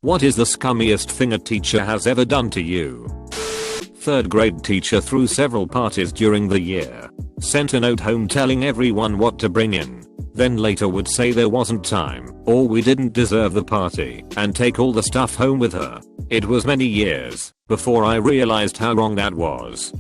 What is the scummiest thing a teacher has ever done to you? 3rd grade teacher threw several parties during the year. Sent a note home telling everyone what to bring in. Then later would say there wasn't time, or we didn't deserve the party, and take all the stuff home with her. It was many years before I realized how wrong that was.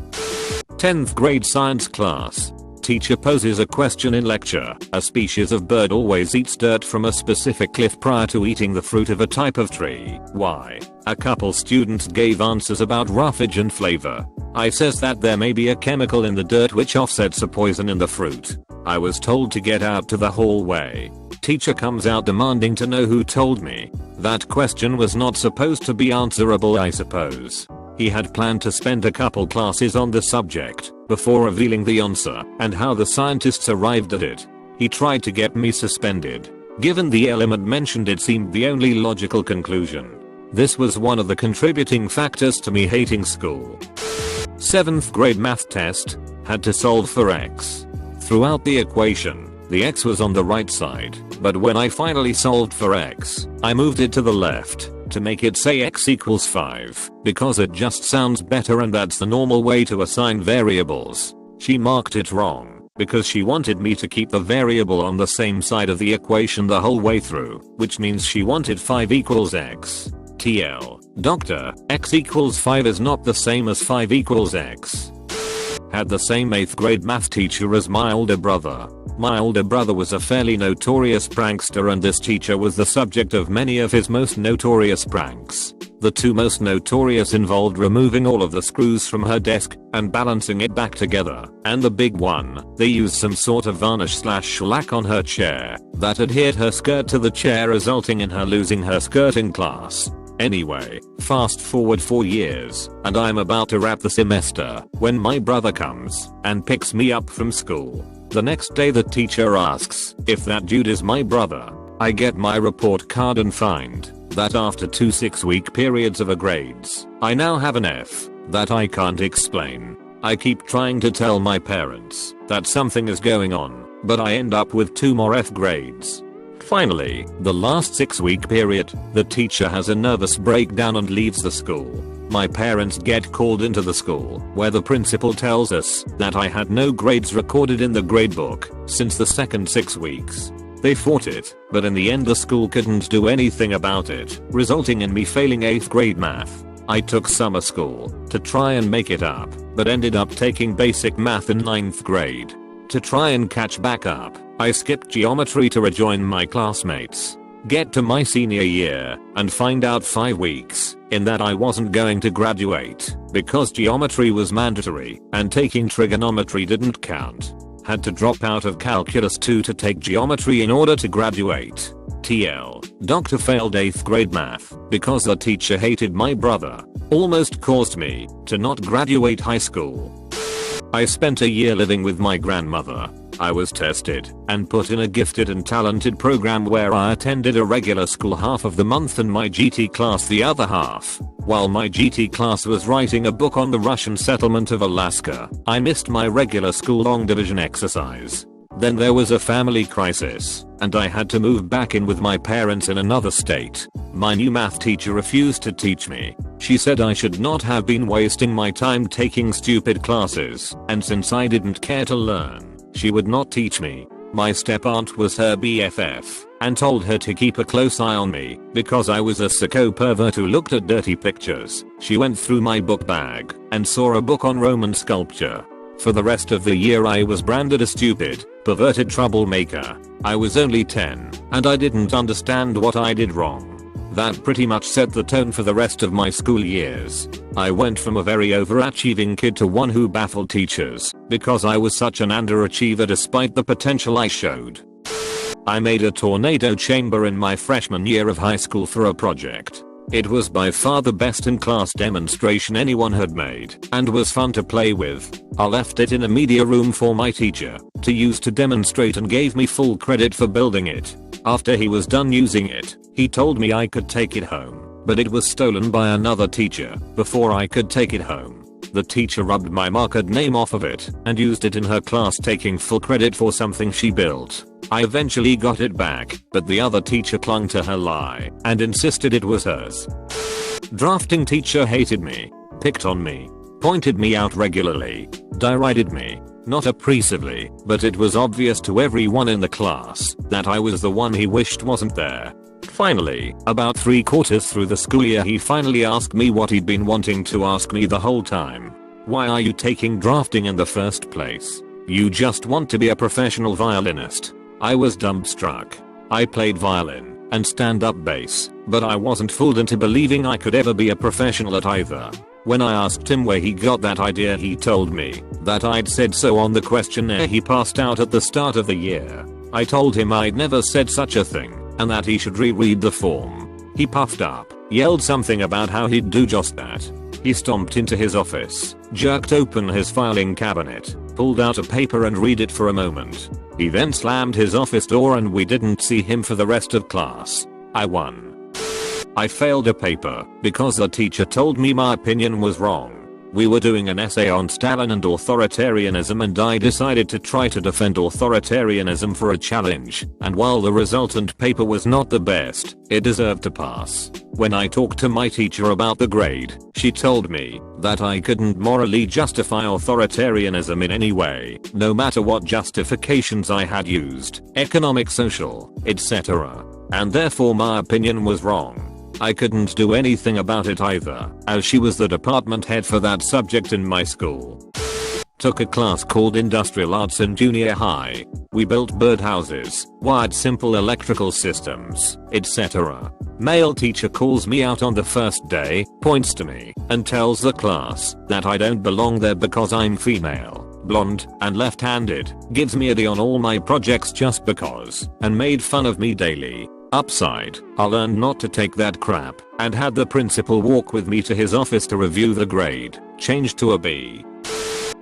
10th grade science class. Teacher poses a question in lecture. A species of bird always eats dirt from a specific cliff prior to eating the fruit of a type of tree. Why? A couple students gave answers about roughage and flavor. I says that there may be a chemical in the dirt which offsets a poison in the fruit. I was told to get out to the hallway. Teacher comes out demanding to know who told me. That question was not supposed to be answerable, I suppose. He had planned to spend a couple classes on the subject before revealing the answer and how the scientists arrived at it. He tried to get me suspended. Given the element mentioned, it seemed the only logical conclusion. This was one of the contributing factors to me hating school. 7th grade math test. Had to solve for x. Throughout the equation, the x was on the right side, but when I finally solved for x, I moved it to the left to make it say x equals 5, because it just sounds better and that's the normal way to assign variables. She marked it wrong because she wanted me to keep the variable on the same side of the equation the whole way through, which means she wanted 5 equals x. TL. Doctor, x equals 5 is not the same as 5 equals x. Had the same 8th grade math teacher as my older brother. My older brother was a fairly notorious prankster, and this teacher was the subject of many of his most notorious pranks. The two most notorious involved removing all of the screws from her desk and balancing it back together. And the big one, they used some sort of varnish/shellac on her chair that adhered her skirt to the chair, resulting in her losing her skirt in class. Anyway, fast forward 4 years, and I'm about to wrap the semester when my brother comes and picks me up from school. The next day the teacher asks if that dude is my brother. I get my report card and find that after 2 6-week periods of A grades, I now have an F that I can't explain. I keep trying to tell my parents that something is going on, but I end up with 2 more F grades. Finally, the last 6-week period, the teacher has a nervous breakdown and leaves the school. My parents get called into the school, where the principal tells us that I had no grades recorded in the gradebook since the second 6 weeks. They fought it, but in the end the school couldn't do anything about it, resulting in me failing 8th grade math. I took summer school to try and make it up, but ended up taking basic math in 9th grade. To try and catch back up, I skipped geometry to rejoin my classmates. Get to my senior year and find out 5 weeks in that I wasn't going to graduate because geometry was mandatory and taking trigonometry didn't count. Had to drop out of calculus 2 to take geometry in order to graduate. TL. Doctor failed 8th grade math because the teacher hated my brother. Almost caused me to not graduate high school. I spent a year living with my grandmother. I was tested and put in a gifted and talented program where I attended a regular school half of the month and my GT class the other half. While my GT class was writing a book on the Russian settlement of Alaska, I missed my regular school long division exercise. Then there was a family crisis, and I had to move back in with my parents in another state. My new math teacher refused to teach me. She said I should not have been wasting my time taking stupid classes, and since I didn't care to learn, she would not teach me. My step-aunt was her BFF, and told her to keep a close eye on me, because I was a sicko pervert who looked at dirty pictures. She went through my book bag, and saw a book on Roman sculpture. For the rest of the year I was branded a stupid, perverted troublemaker. I was only 10, and I didn't understand what I did wrong. That pretty much set the tone for the rest of my school years. I went from a very overachieving kid to one who baffled teachers, because I was such an underachiever despite the potential I showed. I made a tornado chamber in my freshman year of high school for a project. It was by far the best in class demonstration anyone had made, and was fun to play with. I left it in a media room for my teacher to use to demonstrate and gave me full credit for building it. After he was done using it, he told me I could take it home, but it was stolen by another teacher before I could take it home. The teacher rubbed my markered name off of it and used it in her class, taking full credit for something she built. I eventually got it back, but the other teacher clung to her lie and insisted it was hers. Drafting teacher hated me, picked on me, pointed me out regularly, derided me. Not oppressively, but it was obvious to everyone in the class that I was the one he wished wasn't there. Finally, about 3/4 through the school year, he finally asked me what he'd been wanting to ask me the whole time. Why are you taking drafting in the first place? You just want to be a professional violinist. I was dumbstruck. I played violin and stand-up bass, but I wasn't fooled into believing I could ever be a professional at either. When I asked him where he got that idea, he told me that I'd said so on the questionnaire he passed out at the start of the year. I told him I'd never said such a thing and that he should reread the form. He puffed up, yelled something about how he'd do just that. He stomped into his office, jerked open his filing cabinet, pulled out a paper and read it for a moment. He then slammed his office door and we didn't see him for the rest of class. I won. I failed a paper because the teacher told me my opinion was wrong. We were doing an essay on Stalin and authoritarianism and I decided to try to defend authoritarianism for a challenge, and while the resultant paper was not the best, it deserved to pass. When I talked to my teacher about the grade, she told me that I couldn't morally justify authoritarianism in any way, no matter what justifications I had used, economic, social, etc. And therefore my opinion was wrong. I couldn't do anything about it either, as she was the department head for that subject in my school. Took a class called Industrial Arts in junior high. We built birdhouses, wired simple electrical systems, etc. Male teacher calls me out on the first day, points to me, and tells the class that I don't belong there because I'm female, blonde, and left-handed, gives me a D on all my projects just because, and made fun of me daily. Upside, I learned not to take that crap, and had the principal walk with me to his office to review the grade, changed to a B.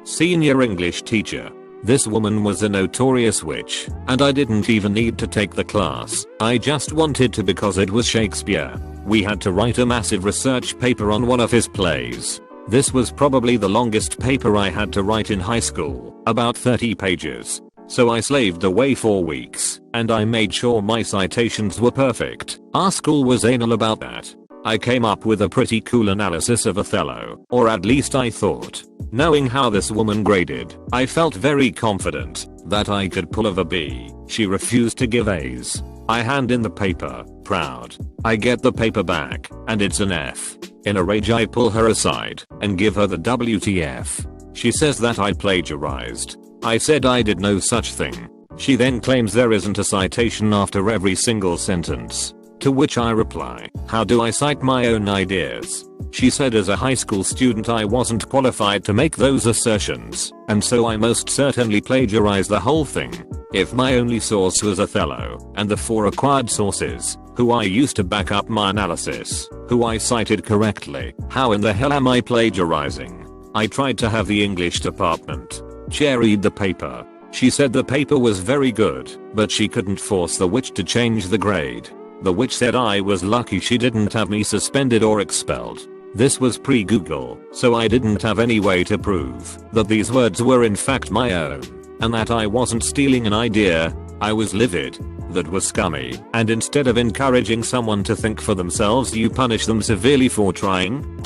Senior English teacher. This woman was a notorious witch, and I didn't even need to take the class, I just wanted to because it was Shakespeare. We had to write a massive research paper on one of his plays. This was probably the longest paper I had to write in high school, about 30 pages. So I slaved away 4 weeks, and I made sure my citations were perfect. Our school was anal about that. I came up with a pretty cool analysis of Othello, or at least I thought. Knowing how this woman graded, I felt very confident that I could pull off a B. She refused to give A's. I hand in the paper, proud. I get the paper back, and it's an F. In a rage I pull her aside and give her the WTF. She says that I plagiarized. I said I did no such thing. She then claims there isn't a citation after every single sentence. To which I reply, how do I cite my own ideas? She said as a high school student I wasn't qualified to make those assertions, and so I most certainly plagiarized the whole thing. If my only source was Othello, and the 4 acquired sources, who I used to back up my analysis, who I cited correctly, how in the hell am I plagiarizing? I tried to have the English department chair read the paper. She said the paper was very good, but she couldn't force the witch to change the grade. The witch said I was lucky she didn't have me suspended or expelled. This was pre-Google, so I didn't have any way to prove that these words were in fact my own, and that I wasn't stealing an idea. I was livid. That was scummy, and instead of encouraging someone to think for themselves, you punish them severely for trying.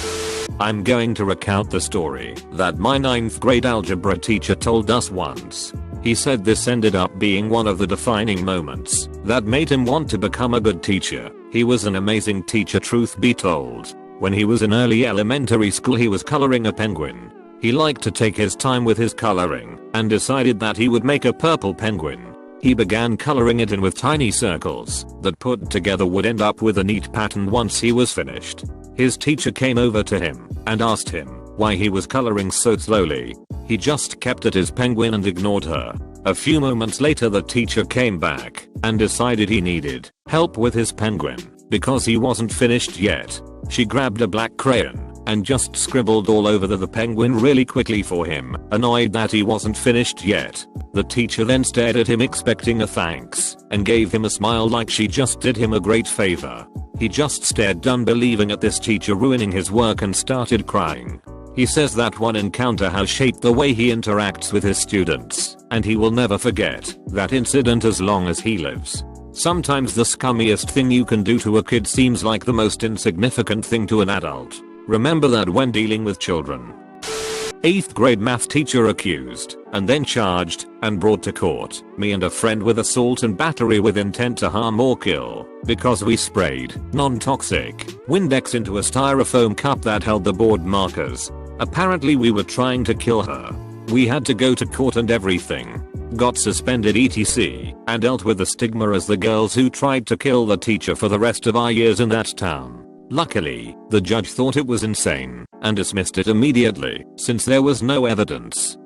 I'm going to recount the story that my 9th grade algebra teacher told us once. He said this ended up being one of the defining moments that made him want to become a good teacher. He was an amazing teacher, truth be told. When he was in early elementary school he was coloring a penguin. He liked to take his time with his coloring and decided that he would make a purple penguin. He began coloring it in with tiny circles that put together would end up with a neat pattern once he was finished. His teacher came over to him and asked him why he was coloring so slowly. He just kept at his penguin and ignored her. A few moments later the teacher came back and decided he needed help with his penguin because he wasn't finished yet. She grabbed a black crayon and just scribbled all over the penguin really quickly for him, annoyed that he wasn't finished yet. The teacher then stared at him expecting a thanks and gave him a smile like she just did him a great favor. He just stared, unbelieving at this teacher ruining his work, and started crying. He says that one encounter has shaped the way he interacts with his students, and he will never forget that incident as long as he lives. Sometimes the scummiest thing you can do to a kid seems like the most insignificant thing to an adult. Remember that when dealing with children. 8th grade math teacher accused, and then charged, and brought to court, me and a friend with assault and battery with intent to harm or kill, because we sprayed non-toxic Windex into a styrofoam cup that held the board markers. Apparently we were trying to kill her. We had to go to court and everything. Got suspended etc. and dealt with the stigma as the girls who tried to kill the teacher for the rest of our years in that town. Luckily, the judge thought it was insane and dismissed it immediately since there was no evidence.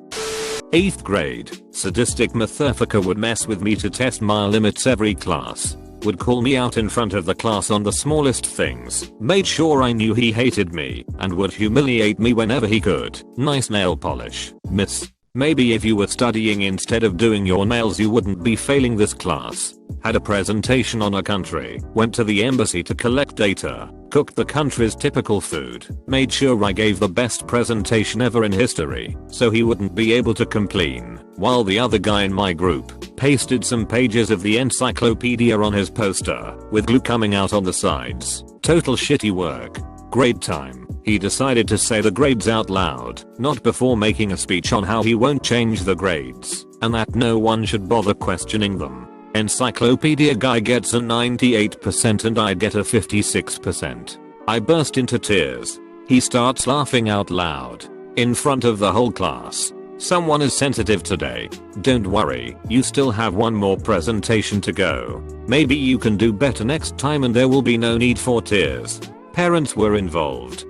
8th grade, sadistic motherfucker would mess with me to test my limits every class. Would call me out in front of the class on the smallest things, made sure I knew he hated me, and would humiliate me whenever he could. Nice nail polish, miss. Maybe if you were studying instead of doing your nails you wouldn't be failing this class. Had a presentation on a country, went to the embassy to collect data, cooked the country's typical food, made sure I gave the best presentation ever in history, so he wouldn't be able to complain, while the other guy in my group pasted some pages of the encyclopedia on his poster, with glue coming out on the sides. Total shitty work. Grade time, he decided to say the grades out loud, not before making a speech on how he won't change the grades, and that no one should bother questioning them. Encyclopedia guy gets a 98% and I get a 56%. I burst into tears. He starts laughing out loud. In front of the whole class. Someone is sensitive today. Don't worry, you still have one more presentation to go. Maybe you can do better next time and there will be no need for tears. Parents were involved.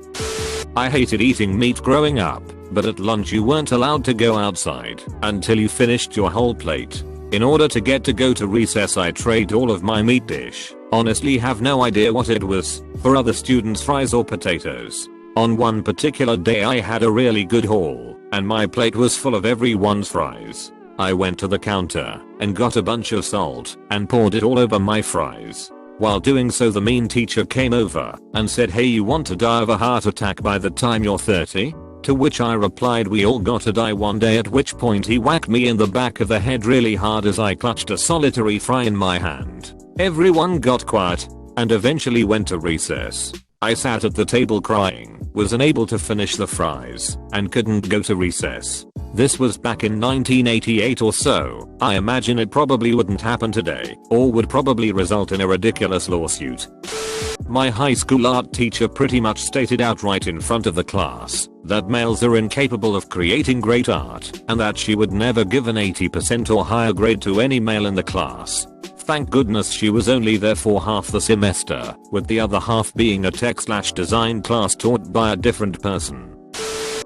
I hated eating meat growing up, but at lunch you weren't allowed to go outside until you finished your whole plate. In order to go to recess I traded all of my meat dish. Honestly have no idea what it was, for other students fries or potatoes. On one particular day I had a really good haul, and my plate was full of everyone's fries. I went to the counter and got a bunch of salt and poured it all over my fries. While doing so the mean teacher came over and said, "Hey, you want to die of a heart attack by the time you're 30? To which I replied, "We all gotta die one day," at which point he whacked me in the back of the head really hard as I clutched a solitary fry in my hand. Everyone got quiet and eventually went to recess. I sat at the table crying, was unable to finish the fries, and couldn't go to recess. This was back in 1988 or so. I imagine it probably wouldn't happen today, or would probably result in a ridiculous lawsuit. My high school art teacher pretty much stated outright in front of the class that males are incapable of creating great art, and that she would never give an 80% or higher grade to any male in the class. Thank goodness she was only there for half the semester, with the other half being a tech/design class taught by a different person.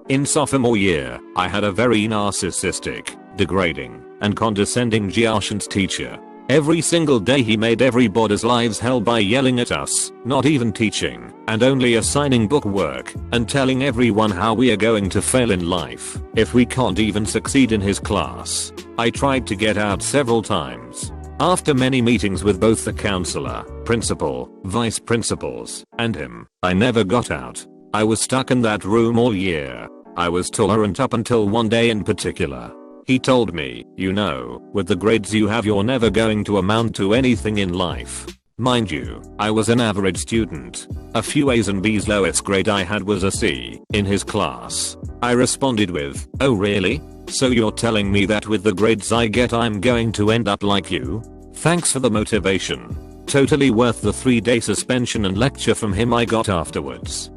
In sophomore year, I had a very narcissistic, degrading, and condescending geoscience teacher. Every single day he made everybody's lives hell by yelling at us, not even teaching, and only assigning book work, and telling everyone how we are going to fail in life if we can't even succeed in his class. I tried to get out several times. After many meetings with both the counselor, principal, vice principals, and him, I never got out. I was stuck in that room all year. I was tolerant up until one day in particular. He told me, "You know, with the grades you have you're never going to amount to anything in life." Mind you, I was an average student. A few A's and B's. Lowest grade I had was a C in his class. I responded with, "Oh really? So you're telling me that with the grades I get I'm going to end up like you? Thanks for the motivation." Totally worth the 3-day suspension and lecture from him I got afterwards.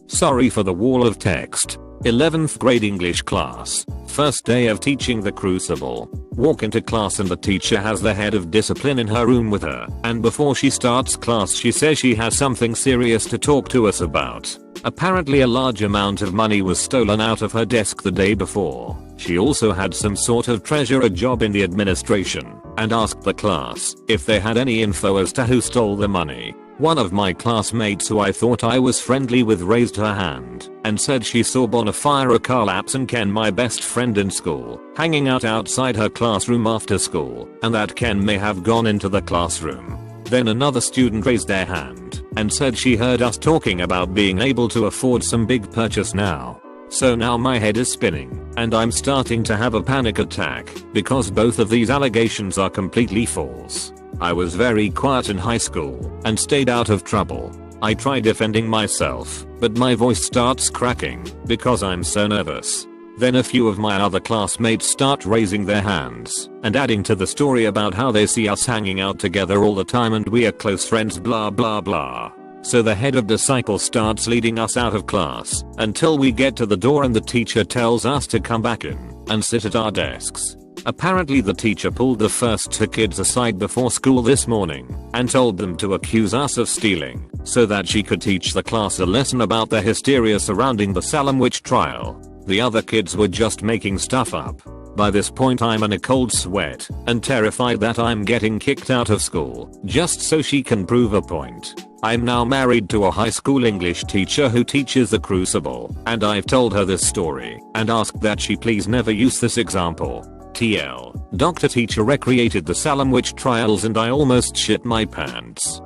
Sorry for the wall of text. 11th grade English class. First day of teaching the Crucible. Walk into class and the teacher has the head of discipline in her room with her, and before she starts class she says she has something serious to talk to us about. Apparently a large amount of money was stolen out of her desk the day before. She also had some sort of treasurer job in the administration, and asked the class if they had any info as to who stole the money. One of my classmates who I thought I was friendly with raised her hand and said she saw Bonafire Carl Apps and Ken, my best friend in school, hanging out outside her classroom after school, and that Ken may have gone into the classroom. Then another student raised their hand and said she heard us talking about being able to afford some big purchase now. So now my head is spinning, and I'm starting to have a panic attack, because both of these allegations are completely false. I was very quiet in high school, and stayed out of trouble. I try defending myself, but my voice starts cracking, because I'm so nervous. Then a few of my other classmates start raising their hands, and adding to the story about how they see us hanging out together all the time and we are close friends blah blah blah. So the head of disciple starts leading us out of class, until we get to the door and the teacher tells us to come back in, and sit at our desks. Apparently the teacher pulled the first 2 kids aside before school this morning, and told them to accuse us of stealing, so that she could teach the class a lesson about the hysteria surrounding the Salem witch trial. The other kids were just making stuff up. By this point I'm in a cold sweat, and terrified that I'm getting kicked out of school, just so she can prove a point. I'm now married to a high school English teacher who teaches the Crucible, and I've told her this story, and asked that she please never use this example. TL. Dr. Teacher recreated the Salem witch trials and I almost shit my pants.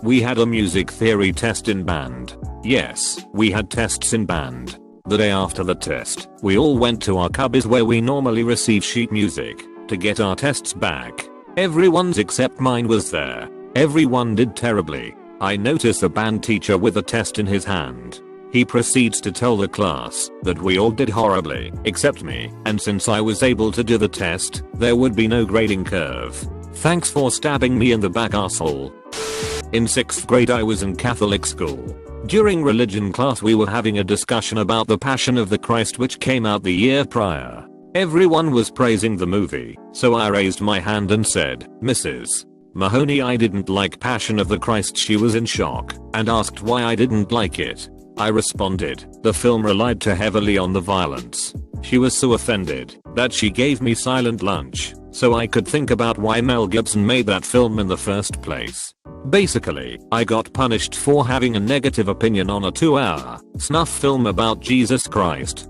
We had a music theory test in band. Yes, we had tests in band. The day after the test, we all went to our cubbies where we normally receive sheet music, to get our tests back. Everyone's except mine was there. Everyone did terribly. I notice a band teacher with a test in his hand. He proceeds to tell the class that we all did horribly, except me, and since I was able to do the test, there would be no grading curve. Thanks for stabbing me in the back asshole. In 6th grade I was in Catholic school. During religion class we were having a discussion about the Passion of the Christ which came out the year prior. Everyone was praising the movie, so I raised my hand and said, "Mrs. Mahoney, I didn't like Passion of the Christ." She was in shock, and asked why I didn't like it. I responded, the film relied too heavily on the violence. She was so offended that she gave me silent lunch, so I could think about why Mel Gibson made that film in the first place. Basically, I got punished for having a negative opinion on a 2-hour snuff film about Jesus Christ.